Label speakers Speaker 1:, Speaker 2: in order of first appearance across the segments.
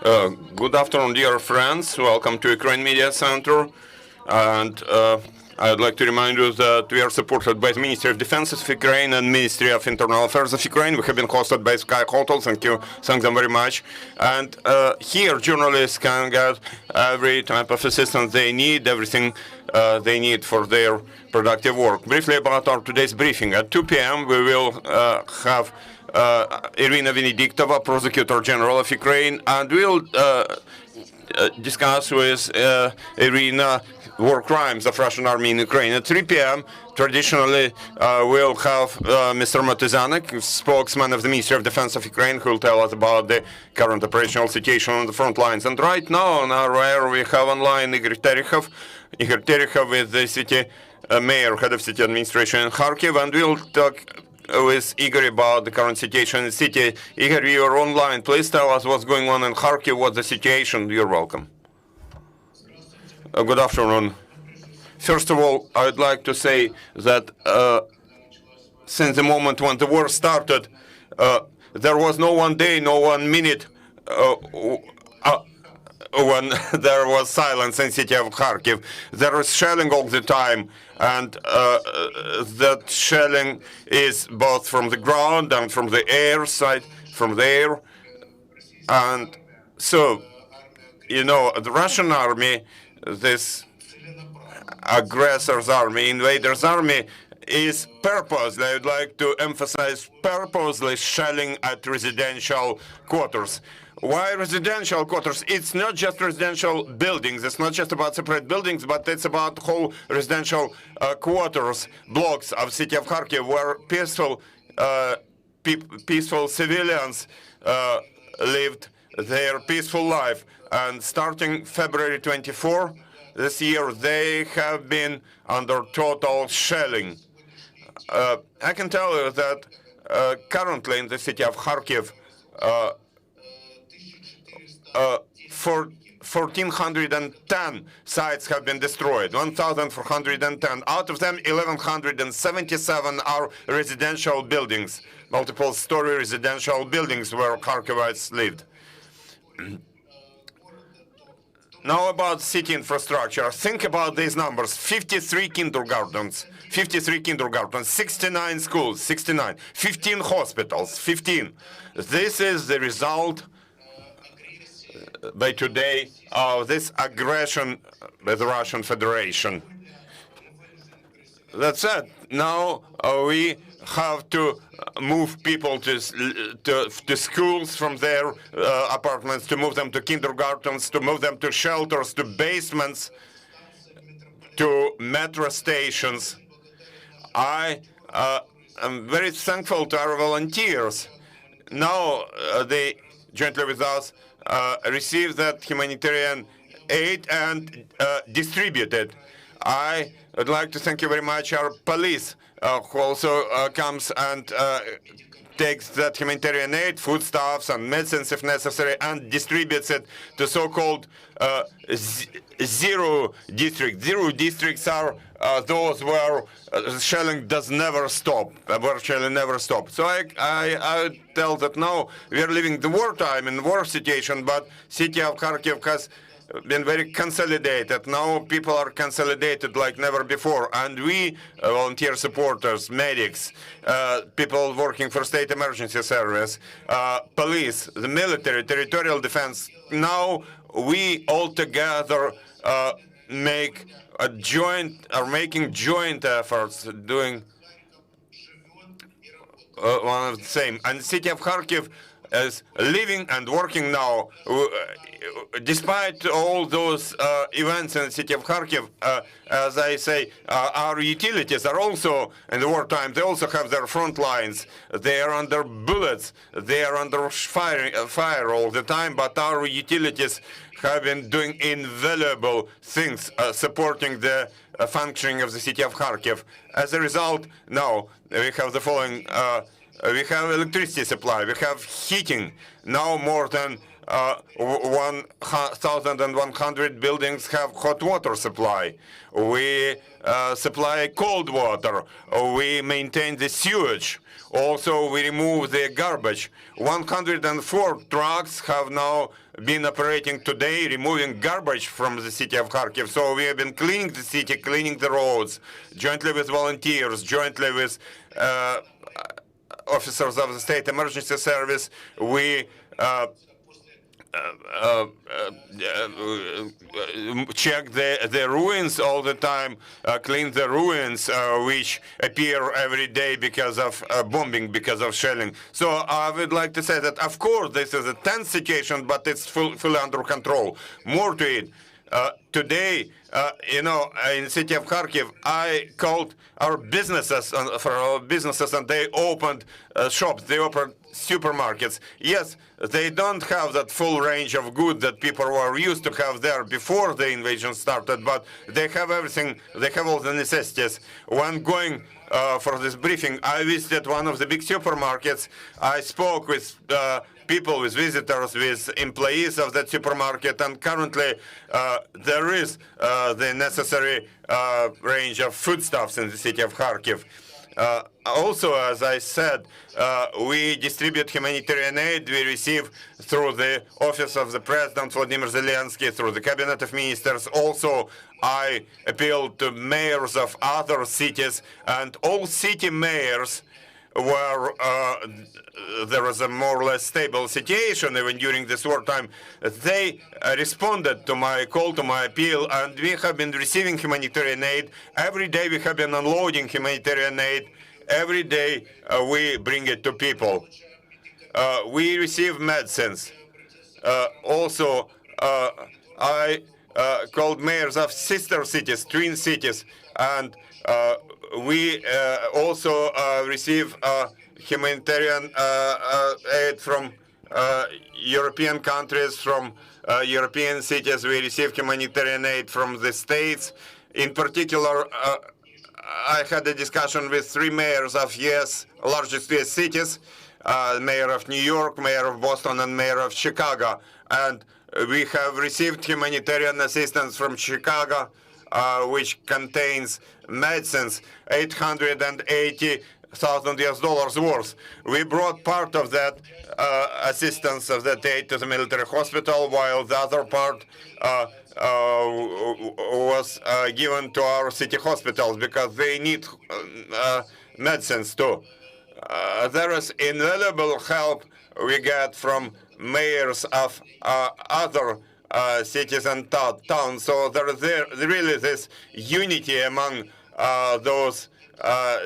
Speaker 1: Good afternoon, dear friends. Welcome to Ukraine Media Center. And I'd like to remind you that we are supported by the Ministry of Defense of Ukraine and Ministry of Internal Affairs of Ukraine. We have been hosted by Sky Hotel. Thank them very much. And here, journalists can get every type of assistance they need, everything they need for their productive work. Briefly about our today's briefing. At 2 p.m., we will have Irina Venediktova, Prosecutor General of Ukraine, and we'll discuss with Irina war crimes of Russian army in Ukraine. At 3 p.m., traditionally, we'll have Mr. Motyzanek, spokesman of the Ministry of Defense of Ukraine, who will tell us about the current operational situation on the front lines. And right now, on our air, we have online Ihor Terekhov. Ihor Terekhov is the city mayor, head of city administration in Kharkiv, and we'll talk with Igor about the current situation in the city. Igor, you are online. Please tell us what's going on in Kharkiv, what's the situation. You're welcome. Good afternoon. First of all, I would like to say that since the moment when the war started, there was no one day, no 1 minute when there was silence in the city of Kharkiv. There was shelling all the time, and that shelling is both from the ground and from the air side, from the air. And so, you know, the Russian army, this aggressor's army, invaders' army, is purposely, I would like to emphasize, purposely shelling at residential quarters. Why residential quarters? It's not just residential buildings. It's not just about separate buildings, but it's about whole residential quarters, blocks of city of Kharkiv, where peaceful civilians lived their peaceful life. And starting February 24 this year, they have been under total shelling. I can tell you that currently in the city of Kharkiv, 1,410 sites have been destroyed, 1,410. Out of them, 1,177 are residential buildings, multiple-story residential buildings where Kharkivites lived. Now about city infrastructure. Think about these numbers. 53 kindergartens, 69 schools, 69, 15 hospitals, 15. This is the result by today of this aggression by the Russian Federation. That said, now we have to move people to schools from their apartments, to move them to kindergartens, to move them to shelters, to basements, to metro stations. I am very thankful to our volunteers. Now they, jointly with us, receive that humanitarian aid and distribute it. I would like to thank you very much, our police, who also comes and takes that humanitarian aid, foodstuffs and medicines if necessary, and distributes it to so-called zero districts. Zero districts are those where shelling does never stop, where shelling never stops. So I tell that now we are living the wartime in war situation, but city of Kharkiv has been very consolidated. Now people are consolidated like never before, and we, volunteer supporters, medics, people working for state emergency service, police, the military, territorial defense, now we all together making joint efforts, doing one of the same. And the city of Kharkiv is living and working now. Despite all those events in the city of Kharkiv, as I say, our utilities are also, in the wartime, they also have their front lines. They are under bullets. They are under fire all the time, but our utilities have been doing invaluable things, supporting the functioning of the city of Kharkiv. As a result, now we have the following. We have electricity supply, we have heating. Now more than 1,100 buildings have hot water supply. We supply cold water. We maintain the sewage. Also, we remove the garbage. 104 trucks have now been operating today, removing garbage from the city of Kharkiv. So we have been cleaning the city, cleaning the roads, jointly with volunteers, jointly with officers of the State Emergency Service. We check the ruins all the time, clean the ruins which appear every day because of bombing, because of shelling. So I would like to say that, of course, this is a tense situation, but it's fully under control. More to it. Today, in the city of Kharkiv, I called our businesses and they opened shops, they opened supermarkets. Yes, they don't have that full range of goods that people were used to have there before the invasion started, but they have everything, they have all the necessities. When going for this briefing, I visited one of the big supermarkets. I spoke with people, with visitors, with employees of that supermarket, and currently there is the necessary range of foodstuffs in the city of Kharkiv. Also, as I said, we distribute humanitarian aid we receive through the Office of the President, Vladimir Zelensky, through the Cabinet of Ministers. Also, I appeal to mayors of other cities, and all city mayors where there was a more or less stable situation even during this wartime, they responded to my call, to my appeal, and we have been receiving humanitarian aid. Every day we have been unloading humanitarian aid. Every day we bring it to people. We receive medicines. Also, I called mayors of sister cities, twin cities, and we also receive humanitarian aid from European countries, from European cities. We receive humanitarian aid from the states. In particular, I had a discussion with 3 mayors of largest US cities, mayor of New York, mayor of Boston, and mayor of Chicago. And we have received humanitarian assistance from Chicago, which contains medicines, $880,000 worth. We brought part of that assistance, of that aid, to the military hospital, while the other part was given to our city hospitals because they need medicines too. There is invaluable help we get from mayors of other cities and towns. So there is really this unity among those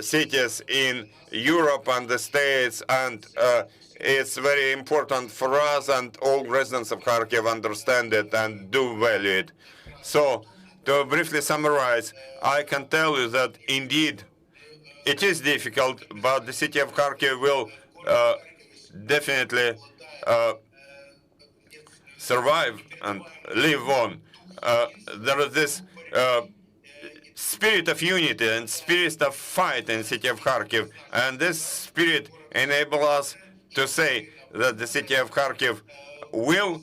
Speaker 1: cities in Europe and the States, and it's very important for us, and all residents of Kharkiv understand it and do value it. So, to briefly summarize, I can tell you that indeed it is difficult, but the city of Kharkiv will definitely survive and live on. There is this spirit of unity and spirit of fight in the city of Kharkiv, and this spirit enables us to say that the city of Kharkiv will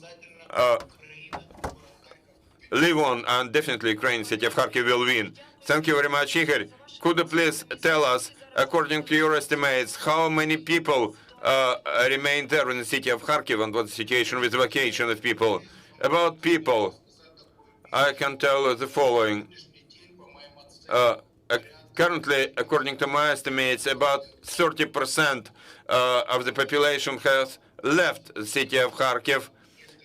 Speaker 1: live on, and definitely Ukraine, city of Kharkiv, will win. Thank you very much, Ihor. Could you please tell us, according to your estimates, how many people remain there in the city of Kharkiv, and what's the situation with evacuation of people? About people, I can tell you the following. Currently, according to my estimates, about 30% of the population has left the city of Kharkiv.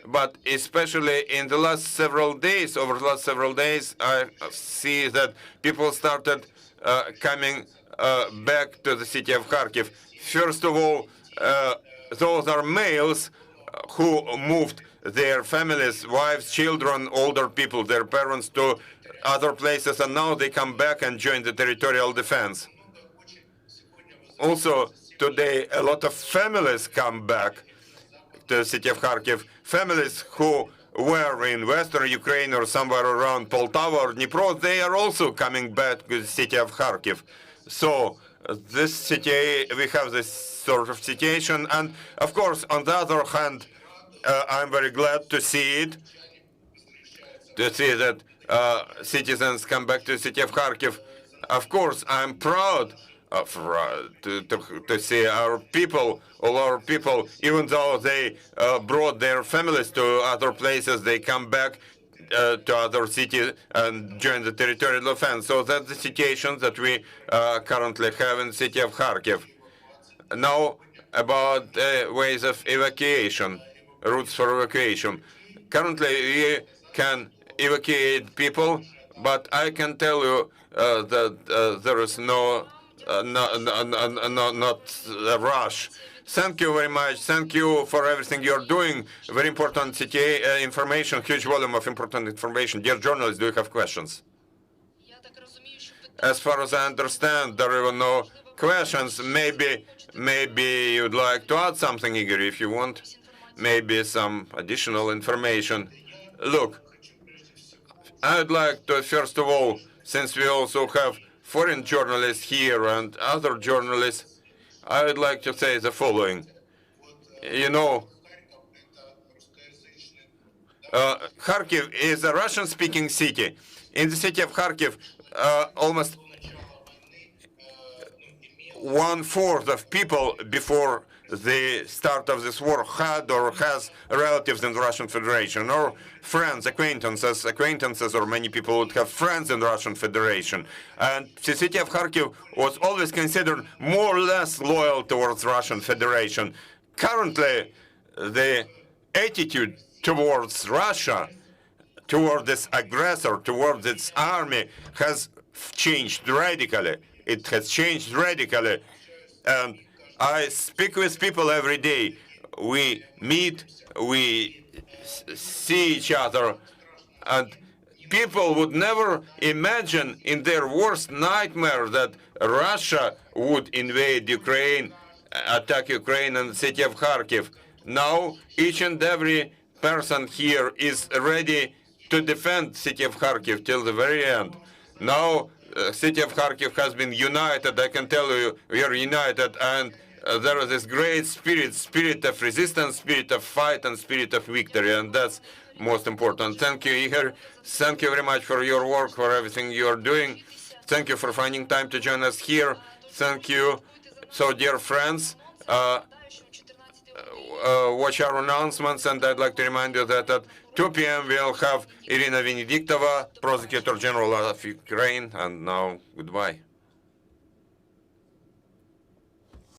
Speaker 1: But especially in the last several days, over the last several days, I see that people started coming back to the city of Kharkiv. First of all, those are males who moved their families, wives, children, older people, their parents to other places, and now they come back and join the territorial defense. Also, today, a lot of families come back to the city of Kharkiv. Families who were in western Ukraine or somewhere around Poltava or Dnipro, they are also coming back to the city of Kharkiv. So this city, we have this sort of situation. And of course, on the other hand, I'm very glad to see it, that citizens come back to the city of Kharkiv. Of course, I'm proud of to see our people, all our people, even though they brought their families to other places, they come back to other cities and join the territorial offense. So that's the situation that we currently have in the city of Kharkiv. Now, about ways of evacuation, routes for evacuation. Currently, we can evacuate people, but I can tell you that there is not a rush. Thank you very much. Thank you for everything you're doing. Very important city information, huge volume of important information. Dear journalists, do you have questions? As far as I understand, there are no questions. Maybe you'd like to add something, Igor, if you want. Maybe some additional information. Look, I'd like to, first of all, since we also have foreign journalists here and other journalists, I would like to say the following. You know, Kharkiv is a Russian-speaking city. In the city of Kharkiv, almost 1/4 of people before the start of this war had or has relatives in the Russian Federation, or friends, acquaintances, or many people would have friends in the Russian Federation. And the city of Kharkiv was always considered more or less loyal towards Russian Federation. Currently, the attitude towards Russia, toward this aggressor, towards its army, has changed radically. It has changed radically. And I speak with people every day. We meet, we see each other, and people would never imagine in their worst nightmare that Russia would invade Ukraine, attack Ukraine and the city of Kharkiv. Now, each and every person here is ready to defend the city of Kharkiv till the very end. Now, city of Kharkiv has been united. I can tell you, we are united, and there is this great spirit of resistance, spirit of fight, and spirit of victory, and that's most important. Thank you, Ihor. Thank you very much for your work, for everything you are doing. Thank you for finding time to join us here. Thank you. So, dear friends, watch our announcements, and I'd like to remind you that at 2 p.m. we'll have Irina Venediktova, Prosecutor General of Ukraine, and now goodbye.